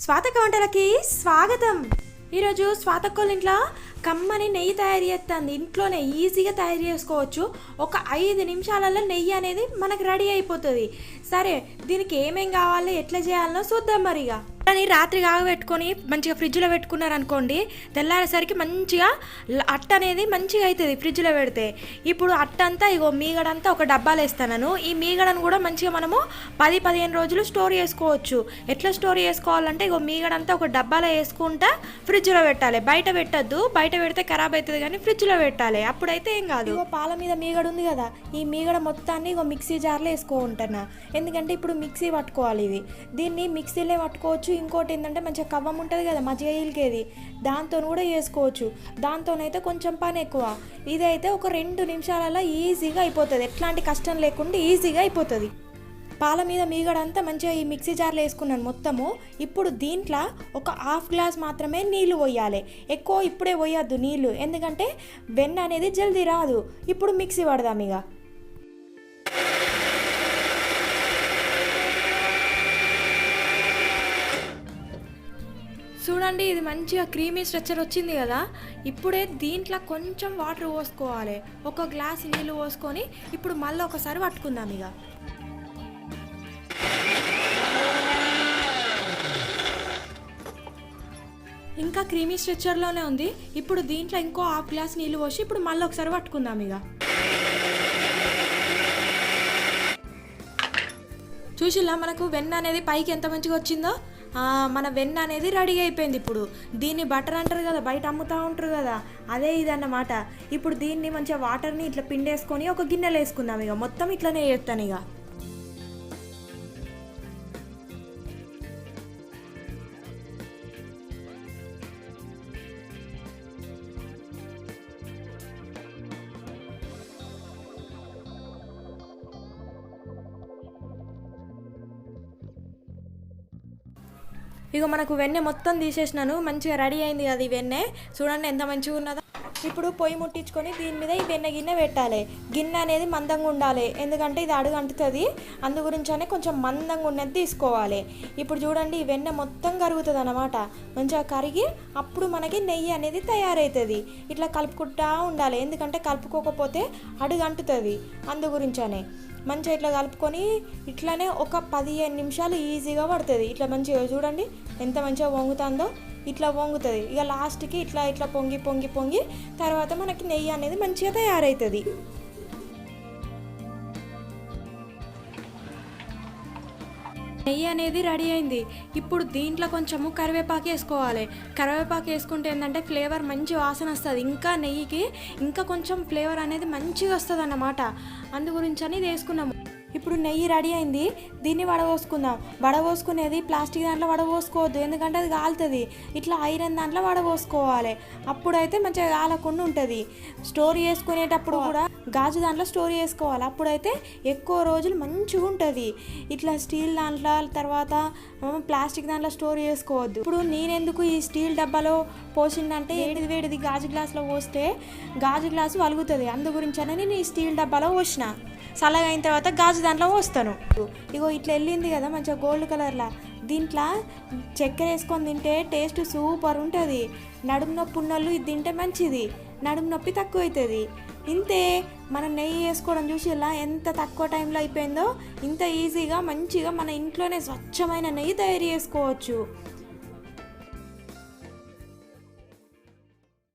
స్వాతక వంటలకి స్వాగతం. ఈరోజు స్వాతకోళ్ళ ఇంట్లో కమ్మని నెయ్యి తయారు చేస్తుంది. ఇంట్లోనే ఈజీగా తయారు చేసుకోవచ్చు. ఒక 5 నిమిషాలలో నెయ్యి అనేది మనకు రెడీ అయిపోతుంది. సరే, దీనికి ఏమేం కావాలో ఎట్లా చేయాలనో చూద్దాం. మరిగా కానీ రాత్రి కాగబెట్టుకొని మంచిగా ఫ్రిడ్జ్లో పెట్టుకున్నారనుకోండి, తెల్లారేసరికి మంచిగా అట్ట అనేది మంచిగా అవుతుంది ఫ్రిడ్జ్లో పెడితే. ఇప్పుడు అట్ట అంతా ఇగో మీగడంతా ఒక డబ్బాలో వేస్తాను. ఈ మీగడను కూడా మంచిగా మనము 10-15 రోజులు స్టోర్ చేసుకోవచ్చు. ఎట్లా స్టోర్ చేసుకోవాలంటే ఇగో మీగడంతా ఒక డబ్బాలో వేసుకుంటా ఫ్రిడ్జ్లో పెట్టాలి. బయట పెట్టద్దు, బయట పెడితే ఖరాబ్ అవుతుంది, కానీ ఫ్రిడ్జ్లో పెట్టాలి. అప్పుడైతే ఏం కాదు. ఇగో పాల మీద మీగడ ఉంది కదా, ఈ మీగడ మొత్తాన్ని ఇగో మిక్సీ జార్లో వేసుకుంటున్నా. ఎందుకంటే ఇప్పుడు మిక్సీ పట్టుకోవాలి. దీన్ని మిక్సీలో పట్టుకోవచ్చు. ఇంకోటి ఏంటంటే మంచిగా కవ్వం ఉంటుంది కదా మజ్జిగ ఇలికేది, దాంతో కూడా వేసుకోవచ్చు. దాంతోనైతే కొంచెం పని ఎక్కువ. ఇదైతే ఒక 2 నిమిషాలలో ఈజీగా అయిపోతుంది. ఎట్లాంటి కష్టం లేకుండా ఈజీగా అయిపోతుంది. పాల మీద మీగడంతా మంచిగా ఈ మిక్సీ జార్లో వేసుకున్నాను మొత్తము. ఇప్పుడు దీంట్లో ఒక 1/2 గ్లాస్ మాత్రమే నీళ్లు పోయాలి. ఎక్కువ ఇప్పుడే పోయొద్దు నీళ్లు, ఎందుకంటే వెన్న అనేది జల్దీ రాదు. ఇప్పుడు మిక్సీ పడదాం. ఇక చూడండి, ఇది మంచిగా క్రీమీ స్ట్రక్చర్ వచ్చింది కదా. ఇప్పుడే దీంట్లో కొంచెం వాటర్ పోసుకోవాలి. ఒక గ్లాస్ నీళ్ళు పోసుకొని ఇప్పుడు మళ్ళీ ఒకసారి పట్టుకుందాం. ఇక ఇంకా క్రీమీ స్ట్రక్చర్లోనే ఉంది. ఇప్పుడు దీంట్లో ఇంకో 1/2 గ్లాస్ నీళ్ళు పోసి ఇప్పుడు మళ్ళీ ఒకసారి పట్టుకుందాం. ఇక చూసిలా మనకు వెన్న అనేది పైకి ఎంత మంచిగా వచ్చిందో. మన వెన్న అనేది రెడీ అయిపోయింది. ఇప్పుడు దీన్ని బటర్ అంటారు కదా, బయట అమ్ముతూ ఉంటారు కదా, అదే ఇదన్నమాట. ఇప్పుడు దీన్ని మంచిగా వాటర్ని ఇట్లా పిండేసుకొని ఒక గిన్నెలో వేసుకుందాం. ఇక మొత్తం ఇట్లనే చేస్తాను. ఇక ఇక మనకు వెన్నె మొత్తం తీసేసినాను. మంచిగా రెడీ అయింది కదా ఈ వెన్నె. చూడండి ఎంత మంచిగా ఉన్నదో. ఇప్పుడు పొయ్యి ముట్టించుకొని దీని మీద ఈ వెన్నె గిన్నె పెట్టాలి. గిన్నె అనేది మందంగా ఉండాలి, ఎందుకంటే ఇది అడుగు అంటుతుంది. అందు గురించనే కొంచెం మందంగా ఉన్నది తీసుకోవాలి. ఇప్పుడు చూడండి, ఈ వెన్నె మొత్తం కరుగుతుంది అన్నమాట. మంచిగా కరిగి అప్పుడు మనకి నెయ్యి అనేది తయారవుతుంది. ఇట్లా కలుపుకుంటూ ఉండాలి, ఎందుకంటే కలుపుకోకపోతే అడుగు అంటుతుంది. అందు గురించనే మంచిగా ఇట్లా కలుపుకొని ఇట్లానే ఒక 15 నిమిషాలు ఈజీగా పడుతుంది. ఇట్లా మంచిగా చూడండి ఎంత మంచిగా వంగుతుందో. ఇట్లా వంగుతుంది. ఇక లాస్ట్కి ఇట్లా ఇట్లా పొంగి పొంగి పొంగి తర్వాత మనకి నెయ్యి అనేది మంచిగా తయారవుతుంది. నెయ్యి అనేది రెడీ అయింది. ఇప్పుడు దీంట్లో కొంచెము కరివేపాకు వేసుకోవాలి. కరివేపాకు వేసుకుంటే ఏంటంటే ఫ్లేవర్ మంచి వాసన వస్తుంది. ఇంకా నెయ్యికి ఇంకా కొంచెం ఫ్లేవర్ అనేది మంచిగా వస్తుంది అన్నమాట. అందు గురించి అని ఇది వేసుకున్నాము. ఇప్పుడు నెయ్యి రెడీ అయింది. దీన్ని వడపోసుకుందాం. వడపోసుకునేది ప్లాస్టిక్ దాంట్లో వడపోసుకోవద్దు, ఎందుకంటే అది కాలుతుంది. ఇట్లా ఐరన్ దాంట్లో వడపోసుకోవాలి. అప్పుడైతే మంచిగా కాలకుండా ఉంటుంది. స్టోర్ చేసుకునేటప్పుడు కూడా గాజు దాంట్లో స్టోర్ చేసుకోవాలి. అప్పుడైతే ఎక్కువ రోజులు మంచిగా ఉంటుంది. ఇట్లా స్టీల్ దాంట్లో తర్వాత ప్లాస్టిక్ దాంట్లో స్టోర్ చేసుకోవద్దు. ఇప్పుడు నేనెందుకు ఈ స్టీల్ డబ్బాలో పోసిందంటే వేడిది గాజు గ్లాసులో పోస్తే గాజు గ్లాసు వలుగుతుంది. అందు గురించనే నేను ఈ స్టీల్ డబ్బాలో పోసిన. చల్లగా అయిన తర్వాత గాజు దాంట్లో పోస్తాను. ఇగో ఇట్లా వెళ్ళింది కదా మంచిగా గోల్డ్ కలర్లా. దీంట్లో చక్కెర వేసుకొని తింటే టేస్ట్ సూపర్ ఉంటుంది. నడుము నొప్పి ఉన్నోళ్ళు ఇది తింటే మంచిది, నడుము నొప్పి తక్కువ అవుతుంది. ఇంతే, మనం నెయ్యి వేసుకోవడం చూసి ఇలా ఎంత తక్కువ టైంలో అయిపోయిందో. ఇంత ఈజీగా మంచిగా మన ఇంట్లోనే స్వచ్ఛమైన నెయ్యి తయారు చేసుకోవచ్చు.